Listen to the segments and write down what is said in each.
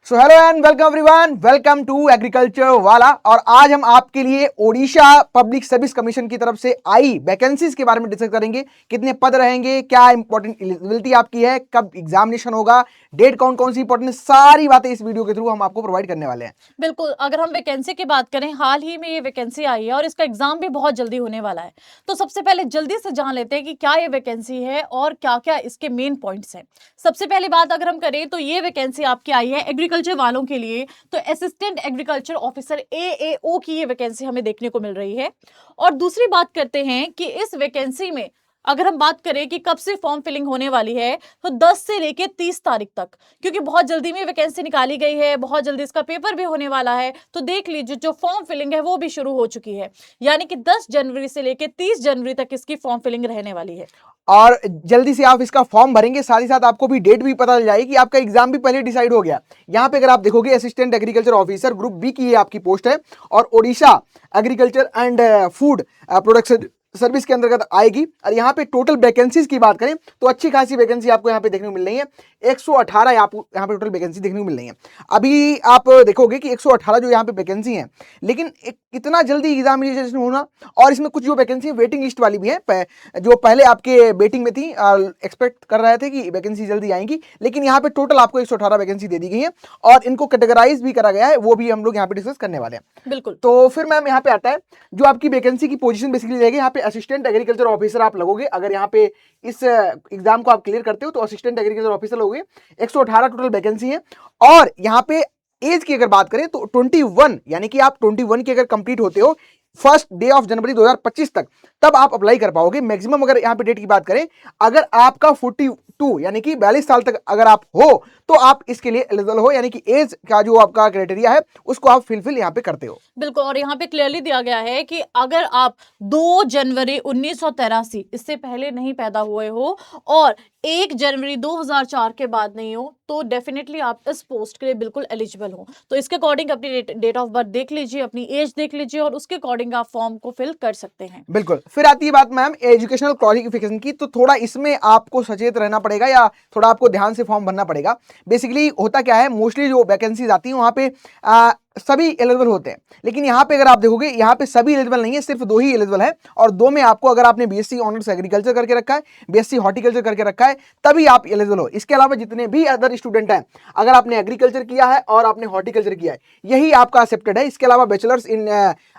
So hello and welcome everyone, welcome to agriculture वाला। और आज हम आपके लिए ओडिशा पब्लिक सर्विस कमीशन की तरफ से आई वैकेंसीज के बारे में डिस्कस करेंगे। कितने पद रहेंगे, क्या इंपॉर्टेंट एलिजिबिलिटी आपकी है, कब एग्जामिनेशन होगा, डेट कौन कौन सी इंपॉर्टेंट, सारी बातें इस वीडियो के थ्रू हम आपको प्रोवाइड करने वाले हैं। बिल्कुल। अगर हम वैकेंसी की बात करें, हाल ही में ये वैकेंसी आई है और इसका एग्जाम भी बहुत जल्दी होने वाला है। तो सबसे पहले जल्दी से जान लेते हैं कि क्या ये वैकेंसी है और क्या क्या इसके मेन पॉइंट्स हैं। सबसे पहली बात अगर हम करें तो ये वैकेंसी आपकी आई है एग्रीकल्चर वालों के लिए। तो असिस्टेंट एग्रीकल्चर ऑफिसर AAO की ये वैकेंसी हमें देखने को मिल रही है। और दूसरी बात करते हैं कि इस वैकेंसी में अगर हम बात करें कि कब से फॉर्म फिलिंग होने वाली है, तो 10 से लेके 30 तारीख तक, क्योंकि बहुत जल्दी में वैकेंसी निकाली गई है, बहुत जल्दी इसका पेपर भी होने वाला है। तो देख लीजिए जो फॉर्म फिलिंग है वो भी शुरू हो चुकी है, यानी कि 10 जनवरी से लेके 30 जनवरी तक इसकी फॉर्म फिलिंग रहने वाली है। और जल्दी से आप इसका फॉर्म भरेंगे, साथ ही साथ आपको भी डेट भी पता चल जाएगी कि आपका एग्जाम भी पहले डिसाइड हो गया। यहाँ पे अगर आप देखोगे assistant agriculture officer group B की ये आपकी पोस्ट है और Odisha agriculture and food production service के अंतर्गत आएगी। और यहाँ पे टोटल वैकेंसीज की बात करें तो अच्छी खासी वैकेंसी आपको यहाँ पे देखने को मिल रही है। 118 आपको यहाँ पे टोटल वैकेंसी देखने को मिल रही है। अभी आप देखोगे कि 118 जो यहाँ पे वैकेंसी है, लेकिन इतना जल्दी एग्जामिनेशन होना, और इसमें कुछ जो वैकेंसी वेटिंग लिस्ट वाली भी है, जो पहले आपके वेटिंग में थी, एक्सपेक्ट कर रहे थे कि वैकेंसी जल्दी आएंगी, लेकिन यहाँ पे टोटल आपको 118 वैकेंसी दे दी गई है और इनको कैटेगराइज भी करा गया है, वो भी हम लोग यहाँ पे डिस्कस करने वाले हैं। बिल्कुल। तो फिर मैम यहाँ पे आता है जो आपकी वैकेंसी की पोजीशन बेसिकली रहेगी। यहाँ पे असिस्टेंट एग्रीकल्चर ऑफिसर आप लगोगे। अगर यहाँ पे इस एग्जाम को आप क्लियर करते हो तो असिस्टेंट एग्रीकल्चर ऑफिसर लगोगे। 118 टोटल वैकेंसी है। और यहाँ पे एज की अगर बात करें तो 21, यानी कि आप 21 की अगर कंप्लीट होते हो फर्स्ट डे ऑफ जनवरी 2025 तक, तब आप अप्लाई कर पाओगे। मैक्सिमम अगर यहाँ पे डेट की बात करें, अगर आपका 42 यानी कि 42 साल तक अगर आप हो तो आप इसके लिए एलिजिबल हो, यानी कि एज का जो आपका क्राइटेरिया है उसको आप फिलफिल यहाँ पे करते हो। बिल्कुल। और यहाँ पे क्लियरली दिया गया है कि अगर आप 2 जनवरी 1983 इससे पहले नहीं पैदा हुए हो और 1 जनवरी 2004 के बाद नहीं हो, तो डेफिनेटली आप इस पोस्ट के लिए बिल्कुल एलिजिबल हो। तो इसके अकॉर्डिंग अपनी डेट ऑफ बर्थ देख लीजिए, अपनी एज देख लीजिए और उसके अकॉर्डिंग आप फॉर्म को फिल कर सकते हैं। बिल्कुल। फिर आती है बात मैम एजुकेशनल क्वालिफिकेशन की। तो थोड़ा इसमें आपको सचेत रहना पड़ेगा या थोड़ा आपको ध्यान से फॉर्म भरना पड़ेगा। बेसिकली होता क्या है, मोस्टली जो वैकेंसीज आती है वहां पे सभी एलिजिबल होते हैं, लेकिन यहाँ पे अगर आप देखोगे यहाँ पे सभी एलिजिबल नहीं है, सिर्फ 2 ही एलिजिबल है। और 2 में आपको, अगर आपने बीएससी ऑनर्स एग्रीकल्चर करके रखा है, बीएससी हॉर्टिकल्चर करके रखा है, तभी आप एलिजिबल हो। इसके अलावा जितने भी अदर स्टूडेंट हैं, अगर आपने एग्रीकल्चर किया है और आपने हॉर्टिकल्चर किया है, यही आपका एक्सेप्टेड है। इसके अलावा बैचलर्स इन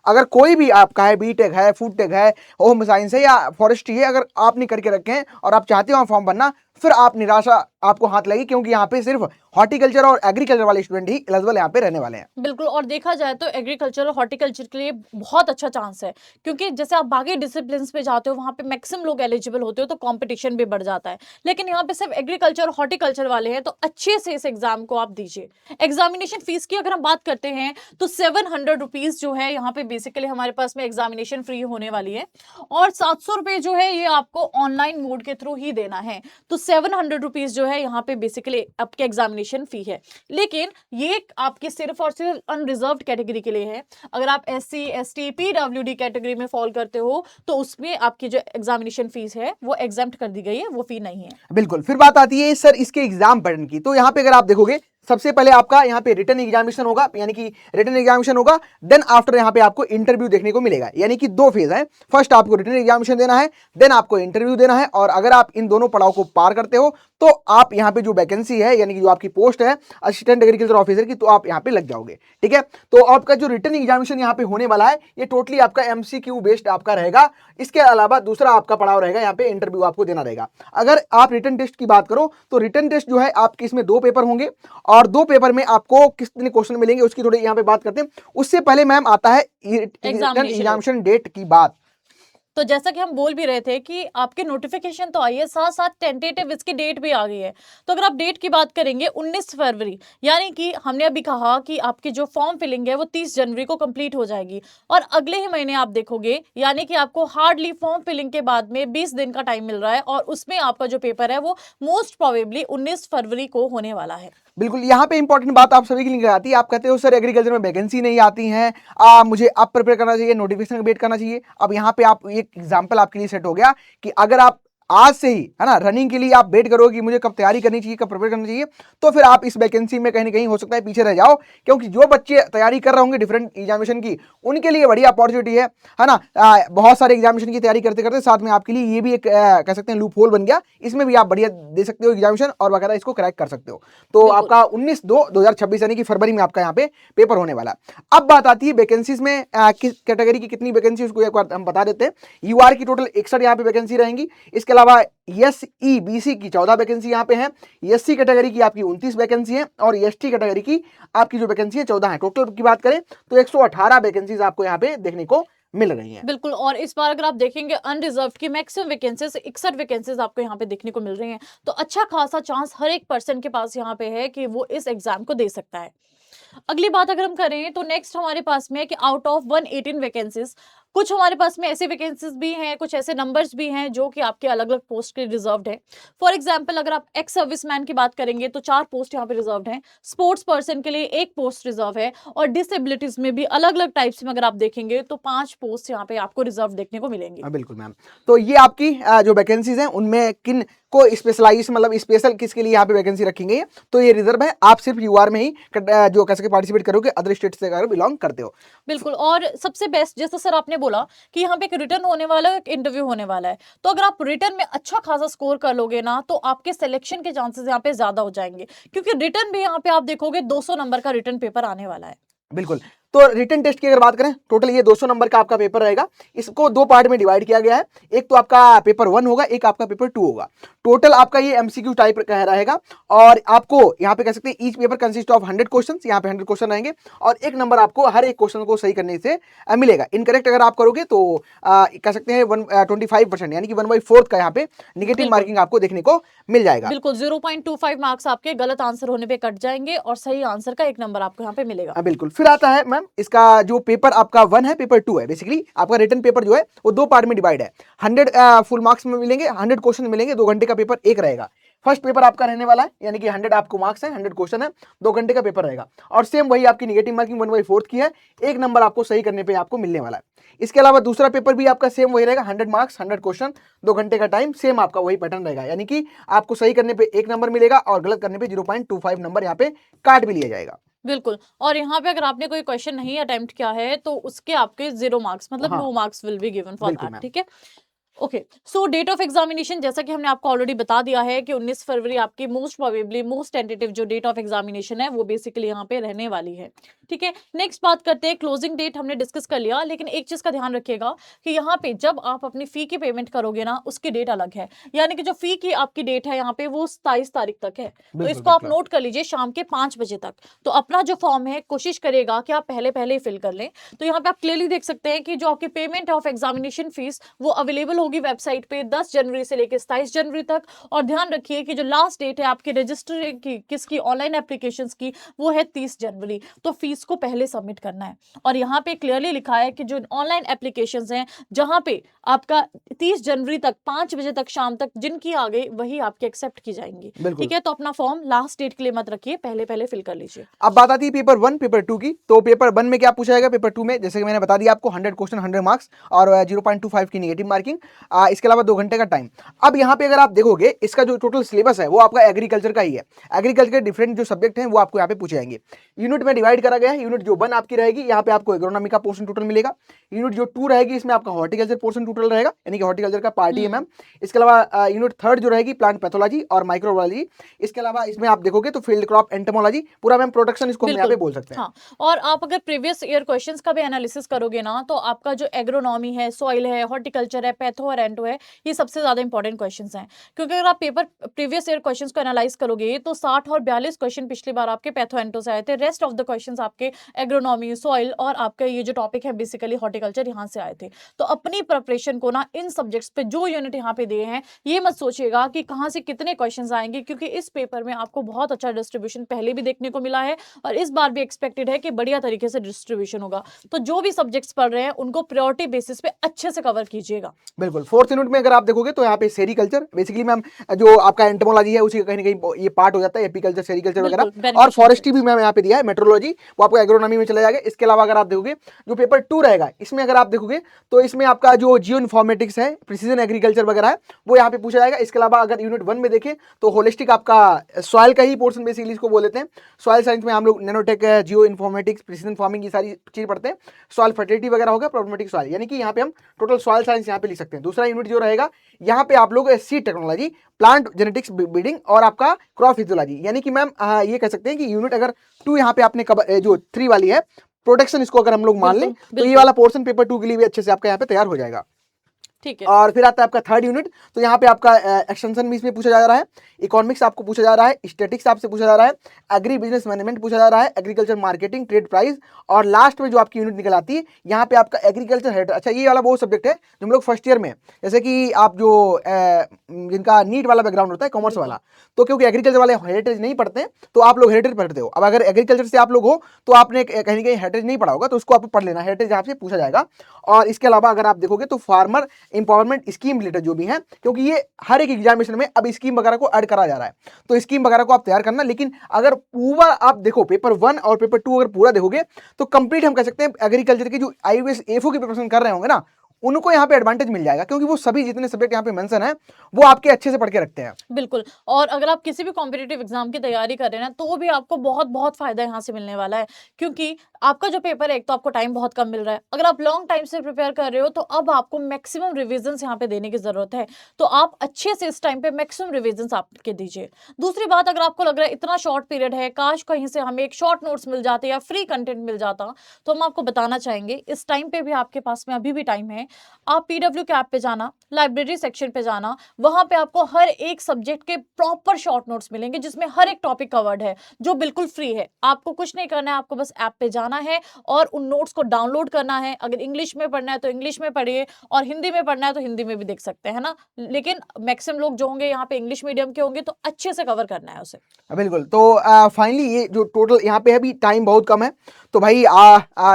अगर कोई भी आपका है, बीटेक है, फूड टेक है, होम साइंस है या फॉरेस्ट्री है, अगर आपने करके रखे हैं और आप चाहते हो फॉर्म भरना, फिर आप निराशा आपको हाथ लगी, क्योंकि यहाँ पे सिर्फ हॉर्टिकल्चर और एग्रीकल्चर वाले स्टूडेंट ही एलिजिबल यहाँ पे रहने वाले हैं। बिल्कुल। और देखा जाए तो एग्रीकल्चर और हॉर्टिकल्चर के लिए बहुत अच्छा चांस है, क्योंकि जैसे आप बाकी डिसिप्लिन पे जाते हो वहां पे मैक्सिमम लोग एलिजिबल होते हो, तो कंपटीशन भी बढ़ जाता है। लेकिन यहाँ पे सिर्फ एग्रीकल्चर और हॉर्टिकल्चर वाले हैं, तो अच्छे से इस एग्जाम को आप दीजिए। एग्जामिनेशन फीस की अगर हम बात करते हैं तो 700 रुपीज जो है यहाँ पे बेसिकली हमारे पास में एग्जामिनेशन फ्री होने वाली है, और 700 रुपए जो है ये आपको ऑनलाइन मोड के थ्रू ही देना है। तो 700 रुपीज जो है यहाँ पे बेसिकली आपके एग्जामिनेशन फी है। लेकिन ये आपकी सिर्फ और सिर्फ अनरिजर्व्ड कैटेगरी के लिए है। अगर आप SC ST PWD कैटेगरी में फॉल करते हो तो उसमें आपकी जो एग्जामिनेशन फीस है वो एग्जम्प्ट कर दी गई है, वो फी नहीं है। बिल्कुल। फिर बात आती है सर इसके एग्जाम पैटर्न की। तो यहाँ पे अगर आप देखोगे, सबसे पहले आपका यहाँ पे रिटन एग्जामिनेशन होगा, यानी कि रिटन एग्जामिनेशन होगा, देन आफ्टर यहाँ पे आपको इंटरव्यू देखने को मिलेगा। यानी कि 2 फेज है। फर्स्ट आपको रिटन एग्जामिनेशन देना है, देन आपको इंटरव्यू देना है। और अगर आप इन दोनों पड़ाव को पार करते हो तो आप यहाँ पे जो वैकेंसी है, यानी कि जो आपकी पोस्ट है असिस्टेंट एग्रीकल्चर ऑफिसर की, तो आप यहाँ पे लग जाओगे। ठीक है। तो आपका जो रिटन एग्जामिनेशन यहाँ पे होने वाला है, ये टोटली आपका MCQ बेस्ड आपका रहेगा। इसके अलावा दूसरा आपका पड़ाव रहेगा, यहाँ पे इंटरव्यू आपको देना रहेगा। अगर आप रिटन टेस्ट की बात करो तो रिटन टेस्ट जो है आपके इसमें 2 पेपर होंगे, और 2 पेपर में आपको कितने क्वेश्चन मिलेंगे उसकी थोड़ी यहाँ पे बात करते हैं। उससे पहले मैम आता है एग्जामिनेशन डेट की बात। तो जैसा कि हम बोल भी रहे थे कि आपके नोटिफिकेशन तो आई है, साथ साथ टेंटेटिव इसकी डेट भी आ गई है। तो अगर आप डेट की बात करेंगे 19 फरवरी, यानी कि हमने अभी कहा कि आपकी जो फॉर्म फिलिंग है वो 30 जनवरी को कंप्लीट हो जाएगी, और अगले ही महीने आप देखोगे, यानी कि आपको हार्डली फॉर्म फिलिंग के बाद में 20 दिन का टाइम मिल रहा है, और उसमें आपका जो पेपर है वो मोस्ट प्रोबेबली 19 फरवरी को होने वाला है। बिल्कुल। यहाँ पे इंपॉर्टेंट बात आप सभी के लिए आती है। आप कहते हो सर एग्रीकल्चर में वैकेंसी नहीं आती है, मुझे अब प्रिपेयर करना चाहिए, नोटिफिकेशन वेट करना चाहिए। अब यहाँ पे आप एक एग्जांपल आपके लिए सेट हो गया कि अगर आप आज से ही, है ना, रनिंग के लिए आप वेट करोगे कि मुझे कब तैयारी करनी चाहिए, कब प्रिपेयर करना चाहिए, तो फिर आप इस वैकेंसी में कहीं ना कहीं हो सकता है पीछे रह जाओ, क्योंकि जो बच्चे तैयारी कर रहे होंगे डिफरेंट एग्जामिनेशन की, उनके लिए बढ़िया अपॉर्चुनिटी है ना। बहुत सारे एग्जामिनेशन की तैयारी करते करते साथ में आपके लिए ये भी एक कह सकते हैं लूप होल बन गया, इसमें भी आप बढ़िया दे सकते हो एग्जामिनेशन और वगैरह इसको क्रैक कर सकते हो। तो बिल्कुल। आपका 19/2/2026 यानी कि फरवरी में आपका यहाँ पे पेपर होने वाला है। अब बात आती है वैकेंसीज में किस कैटेगरी की कितनी वैकेंसी, उसको एक बार हम बता देते हैं। यूआर की टोटल 61 यहाँ पे वैकेंसी रहेंगी। इसके अलावा SEBC की 14 वैकेंसी यहाँ पे है। SC कैटेगरी की आपकी 29 वैकेंसी है और ST कैटेगरी की आपकी जो वैकेंसी है 14 है। टोटल की बात करें तो 118 वैकेंसीज आपको यहाँ पे देखने को मिल रही हैं। बिल्कुल, और इस बार अगर आप देखेंगे अनरिजर्व की मैक्सिमम वैकेंसीज 61 वैकेंसीज आपको यहाँ पे देखने को मिल रही हैं। तो अच्छा खासा चांस हर एक पर्सन के पास यहाँ पे है कि वो इस एग्जाम को दे सकता है। अगली बात अगर हम करें तो नेक्स्ट हमारे पास में है कि आउट ऑफ 118 वैकेंसीज कुछ हमारे पास में ऐसे वैकेंसीज भी हैं, कुछ ऐसे नंबर्स भी हैं जो कि आपके अलग अलग पोस्ट के रिजर्व्ड है। फॉर एग्जांपल अगर आप एक्स सर्विसमैन की बात करेंगे तो 4 पोस्ट यहाँ पे रिजर्व्ड हैं। स्पोर्ट्स पर्सन के लिए 1 पोस्ट रिजर्व है और डिसेबिलिटीज में भी अलग अलग टाइप्स में अगर आप देखेंगे तो 5 पोस्ट यहाँ पे आपको रिजर्व देखने को मिलेंगी। बिल्कुल मैम। तो ये आपकी जो वैकेंसीज हैं उनमें किन को स्पेशलाइज मतलब स्पेशल किसके लिए यहाँ पे वैकेंसी रखी गई है, तो ये रिजर्व है। आप सिर्फ यूआर में ही जो कैसे पार्टिसिपेट करोगे, अदर स्टेट से अगर बिलोंग करते हो। बिल्कुल, और सबसे बेस्ट जैसा सर आपने बोला कि यहाँ पे एक रिटर्न होने वाला है, एक इंटरव्यू होने वाला है, तो अगर आप रिटर्न में अच्छा खासा स्कोर कर लोगे ना तो आपके सिलेक्शन के चांसेस यहाँ पे ज्यादा हो जाएंगे, क्योंकि रिटर्न भी यहाँ पे आप देखोगे 200 नंबर का रिटर्न पेपर आने वाला है। बिल्कुल। तो रिटन टेस्ट की अगर बात करें, टोटल ये 200 नंबर का आपका पेपर रहेगा। इसको 2 पार्ट में डिवाइड किया गया है। एक तो आपका पेपर 1 होगा, एक आपका पेपर 2 होगा। टोटल आपका ये MCQ टाइप का रहेगा और आपको यहाँ पे कह सकते हैं each paper consist of 100 questions. यहाँ पे 100 क्वेश्चन रहेंगे और 1 नंबर आपको हर एक क्वेश्चन को सही करने से मिलेगा। इनकरेक्ट अगर आप करोगे तो कह सकते हैं 25% यानी कि 1/4 का यहाँ पे निगेटिव मार्किंग आपको देखने को मिल जाएगा। बिल्कुल, 0.25 मार्क्स आपके गलत आंसर होने पे कट जाएंगे और सही आंसर का 1 नंबर आपको यहाँ पे मिलेगा। बिल्कुल। फिर आता है मैम इसका जो पेपर आपका 1 है, पेपर 2 है। बेसिकली आपका रिटन पेपर जो है वो 2 पार्ट में डिवाइड है। 100 फुल मार्क्स में मिलेंगे, 100 क्वेश्चन मिलेंगे, 2 घंटे का पेपर एक रहेगा। फर्स्ट पेपर आपका रहने वाला है यानी कि 100 आपको मार्क्स है, 100 क्वेश्चन है, 2 घंटे का पेपर रहेगा और सेम वही आपकी निगेटिव मार्किंग 1/4 की है। 1 नंबर आपको सही करने पे आपको मिलने वाला है। इसके अलावा दूसरा पेपर भी आपका सेम वही रहेगा, 100 मार्क्स, 100 क्वेश्चन, 2 घंटे का टाइम, सेम आपका वही पैटर्न रहेगा। यानी कि आपको सही करने पे 1 नंबर मिलेगा और गलत करने पे 0.25 नंबर यहाँ पे काट भी लिया जाएगा। बिल्कुल, और यहाँ पे अगर आपने कोई क्वेश्चन नहीं अटेम्प्ट किया है तो उसके आपके 0 मार्क्स मतलब no marks will be given for that. ठीक है, okay. So date of examination जैसा कि हमने आपको ऑलरेडी बता दिया है कि 19 फरवरी आपकी मोस्ट प्रोबेबली मोस्ट टेंटेटिव जो डेट ऑफ एग्जामिनेशन है वो बेसिकली यहाँ पे रहने वाली है। ठीक है, नेक्स्ट बात करते हैं क्लोजिंग डेट। हमने डिस्कस कर लिया, लेकिन एक चीज का ध्यान रखिएगा कि यहाँ पे जब आप अपनी फी की पेमेंट करोगे ना उसकी डेट अलग है, यानी कि जो फी की आपकी डेट है यहाँ पे वो 27 तारीख तक है। तो इसको आप नोट कर लीजिए, शाम के 5 बजे तक। तो अपना जो फॉर्म है कोशिश करेगा कि आप पहले फिल कर लें। तो यहाँ पे आप क्लियरली देख सकते हैं कि जो आपकी पेमेंट ऑफ एग्जामिनेशन फीस वो अवेलेबल होगी वेबसाइट पे 10 जनवरी से लेकर 27 जनवरी तक। और ध्यान रखिए कि जो लास्ट डेट है आपके रजिस्टर की किसकी ऑनलाइन एप्लीकेशंस की वो है 30 जनवरी। तो फीस को पहले सबमिट करना है और यहाँ पे क्लियरली लिखा है कि जो ऑनलाइन एप्लीकेशंस हैं जहां पे आपका 30 जनवरी तक 5 बजे तक शाम तक जिनकी आ गई वही आपके एक्सेप्ट की जाएंगी। ठीक है, तो अपना फॉर्म लास्ट डेट के लिए मत रखिए, पहले फिल कर लीजिए। अब बात आती है पेपर 1 पेपर 2 की। तो पेपर 1 में क्या पूछा जाएगा, पेपर 2 में जैसे कि मैंने बता दिया आपको 100 क्वेश्चन 100 मार्क्स और 0.25 की नेगेटिव मार्किंग, इसके अलावा 2 घंटे का टाइम। अब यहाँ पे अगर आप देखोगे इसका जो टोटल सिलेबस है वो आपका एग्रीकल्चर का ही है। एग्रीकल्चर के डिफरेंट जो सब्जेक्ट हैं वो आपको यहाँ पे पूछे जाएंगे। यूनिट में डिवाइड करा गया है। यूनिट जो 1 आपकी रहेगी यहाँ पे आपको एग्रोनॉमी का पोर्शन टोटल मिलेगा। यूनिट जो 2 रहेगी इसमें आपका हॉर्टिकल्चर पोर्शन टोटल रहेगा, यानी कि हॉर्टिकल्चर का पार्ट ही है मैम। इसके अलावा यूनिट 3 जो रहेगी प्लांट पैथोलॉजी और माइक्रोबायोलॉजी। इसके अलावा इसमें आप देखोगे तो फील्ड क्रॉप एंटोमोलॉजी, पूरा मैम प्रोडक्शन इसको हम यहाँ पे बोल सकते हैं। हाँ, और आप अगर प्रीवियस ईयर क्वेश्चंस का भी एनालिसिस करोगे ना तो आपका जो एग्रोनॉमी है, सॉइल है, हॉर्टिकल्चर है, पैथो और एंटो है, ये सबसे ज्यादा इंपॉर्टेंट क्वेश्चंस हैं। क्योंकि अगर आप पेपर प्रीवियस ईयर क्वेश्चंस को एनालाइज करोगे तो 60 और 42 क्वेश्चन पिछली बार आपके पैथो एंटो से आए थे। रेस्ट ऑफ द क्वेश्चंस आपके एग्रोनॉमी, सॉइल और आपका ये जो टॉपिक है बेसिकली हॉर्टिकल्चर यहाँ से आए थे। तो अपनी प्रिपरेशन को ना इन सब्जेक्ट्स पे जो यूनिट यहाँ पे दिए हैं ये मत सोचिएगा कि कहाँ से कितने क्वेश्चंस आएंगे, क्योंकि इस पेपर में आपको बहुत अच्छा डिस्ट्रीब्यूशन पहले भी देखने को मिला है और इस बार भी एक्सपेक्टेड है कि बढ़िया तरीके से डिस्ट्रीब्यूशन होगा। तो जो भी सब्जेक्ट्स पढ़ रहे हैं उनको प्रायोरिटी बेसिस पे अच्छे से कवर कीजिएगा। बिल्कुल। फोर्थ यूनिट में अगर आप देखोगे तो यहाँ पे सेरिकल्चर, बेसिकली मैम जो आपका एंटोमोलॉजी है उसी का कहीं ना कहीं ये पार्ट हो जाता है, एपीकल्चर, सेरिकल्चर वगैरह। और बेनिफिशियल फॉरेस्ट्री भी मैम यहाँ पे दिया है, मेट्रोलॉजी वो आपको एग्रोनॉमी में चला जाएगा। इसके अलावा अगर आप देखोगे जो पेपर 2 रहेगा, इसमें अगर आप देखोगे तो इसमें आपका जो जियो इन्फॉर्मेटिक्स है, प्रिसीजन एग्रीकल्चर वगैरह है, वो यहाँ पे पूछा जाएगा। इसके अलावा अगर यूनिट 1 में देखें तो होलिस्टिक आपका सॉइल का ही पोर्शन बेसिकली इसको बोल देते हैं। सॉइल साइंस में हम लोग nanotech, geo informatics, precision farming ये सारी चीज पढ़ते हैं। सॉइल फर्टिलिटी वगैरह होगा, प्रॉब्लमेटिक सॉइल, यानी कि यहाँ पे हम टोटल सॉइल साइंस यहाँ पे लिख सकते हैं। दूसरा यूनिट जो रहेगा यहाँ पे आप लोग seed technology, plant genetics breeding और आपका क्रॉप फिजियोलॉजी, यानी कि मैम ये कह सकते हैं कि यूनिट अगर 2 यहाँ पे आपने जो 3 वाली है प्रोटेक्शन, इसको अगर हम लोग मान लें तो ये वाला पोर्शन पेपर 2 के लिए भी अच्छे से आपका यहाँ पे तैयार हो जाएगा। ठीक है। और फिर आता है आपका थर्ड यूनिट, तो यहाँ पे आपका एक्सटेंशन भी इसमें पूछा जा रहा है, इकोनॉमिक्स आपको पूछा जा रहा है, स्टैटिक्स आपसे पूछा जा रहा है, एग्री बिजनेस मैनेजमेंट पूछा जा रहा है, एग्रीकल्चर मार्केटिंग, ट्रेड प्राइस, और लास्ट में जो आपकी यूनिट निकल आती है यहाँ पे आपका एग्रीकल्चर हेरिटेज। अच्छा, ये वाला वो सब्जेक्ट है जो हम लोग फर्स्ट ईयर में, जैसे कि आप जो जिनका नीट वाला बैकग्राउंड होता है, कॉमर्स वाला, तो क्योंकि एग्रीकल्चर वाले हेरिटेज नहीं पढ़ते हैं तो आप लोग हेरिटेज पढ़ते हो। अब अगर एग्रीकल्चर से आप लोग हो तो आपने कहीं ना कहीं हेरिटेज नहीं पढ़ा होगा, तो उसको आपको पढ़ लेना, हेरिटेज यहाँ से पूछा जाएगा। और इसके अलावा अगर आप देखोगे तो फार्मर एम्पावरमेंट स्कीम रिलेटेड जो भी है, क्योंकि ये हर एक एग्जामिनेशन में अब स्कीम वगैरह को ऐड करा जा रहा है, तो स्कीम वगैरह को आप तैयार करना। लेकिन अगर पूरा आप देखो पेपर 1 और पेपर 2 अगर पूरा देखोगे तो कंप्लीट हम कह सकते हैं एग्रीकल्चर के जो IAS AFO की प्रिपरेशन कर रहे होंगे ना, उनको यहाँ पे एडवांटेज मिल जाएगा, क्योंकि वो सभी जितने सब्जेक्ट यहाँ पे मेंशन है वो आपके अच्छे से पढ़ के रखते हैं। बिल्कुल। और अगर आप किसी भी कॉम्पिटिटिव एग्जाम की तैयारी कर रहे हैं ना, तो भी आपको बहुत बहुत फायदा यहाँ से मिलने वाला है, क्योंकि आपका जो पेपर है, एक तो आपको टाइम बहुत कम मिल रहा है। अगर आप लॉन्ग टाइम से प्रिपेयर कर रहे हो तो अब आपको मैक्सिमम रिविजन्स यहाँ पे देने की जरूरत है, तो आप अच्छे से इस टाइम पे मैक्सिमम रिविजन्स आपके दीजिए। दूसरी बात, अगर आपको लग रहा है इतना शॉर्ट पीरियड है, काश कहीं से हमें एक शॉर्ट नोट्स मिल जाते या फ्री कंटेंट मिल जाता, तो हम आपको बताना चाहेंगे इस टाइम पे भी आपके पास में अभी भी टाइम है। आप PW के ऐप पे जाना, लाइब्रेरी सेक्शन पे जाना, वहां पे आपको हर एक सब्जेक्ट के प्रॉपर शॉर्ट नोट्स मिलेंगे, जिसमें हर एक टॉपिक कवर्ड है, जो बिल्कुल फ्री है। आपको कुछ नहीं करना है, आपको बस ऐप पे जाना है और उन नोट्स को डाउनलोड करना है। अगर इंग्लिश में पढ़ना है तो इंग्लिश में पढ़िए, और हिंदी में पढ़ना है तो हिंदी में भी देख सकते हैं ना, लेकिन मैक्सिमम लोग जो होंगे यहाँ पे इंग्लिश मीडियम के होंगे, तो अच्छे से कवर करना है उसे। बिल्कुल। तो फाइनली ये जो टोटल यहाँ पे अभी टाइम बहुत कम है, तो भाई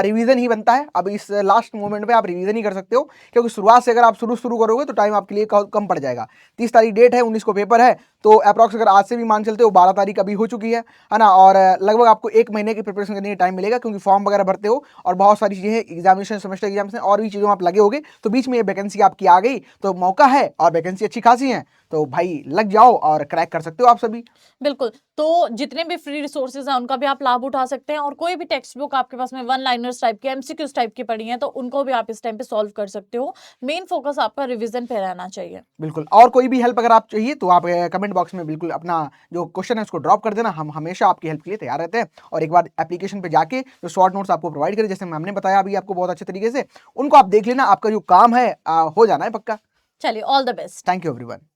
रिवीजन ही बनता है। अब इस लास्ट मोमेंट पे आप रिवीजन ही कर सकते हो, क्योंकि शुरुआत से अगर आप शुरू करोगे तो टाइम आपके लिए कम पड़ जाएगा। 30 तारीख डेट है, 19 को पेपर है, तो अप्रॉक्स अगर आज से भी मान चलते हो 12 तारीख अभी हो चुकी है ना, और लगभग आपको 1 महीने की प्रिपरेशन करने का टाइम मिलेगा, क्योंकि फॉर्म वगैरह भरते हो और बहुत सारी चीज़ें एग्जामिनेशन, सेमेस्टर एग्जाम्स और भी चीज़ों में आप लगे होगे, तो बीच में ये वैकेंसी आपकी आ गई, तो मौका है और वैकेंसी अच्छी खासी है, तो भाई लग जाओ और क्रैक कर सकते हो आप सभी। बिल्कुल। तो जितने भी फ्री रिसोर्सेज हैं उनका भी आप लाभ उठा सकते हैं, और कोई भी टेक्स्ट बुक आपके पास में वन लाइनर्स टाइप की, MCQs टाइप की पड़ी है, तो उनको भी आप इस टाइम पे सॉल्व कर सकते हो। मेन फोकस आपका रिवीजन पे रहना चाहिए। बिल्कुल। और कोई भी हेल्प अगर आप चाहिए तो आप कमेंट बॉक्स में बिल्कुल अपना जो क्वेश्चन है उसको ड्रॉप कर देना, हम हमेशा आपकी हेल्प के लिए तैयार रहते हैं। और एक बार एप्लीकेशन पे जाके जो शॉर्ट नोट्स आपको प्रोवाइड करें, जैसे मैम ने बताया अभी आपको बहुत अच्छे तरीके से, उनको आप देख लेना, आपका जो काम है हो जाना है पक्का। चलिए, all the best. Thank you everyone.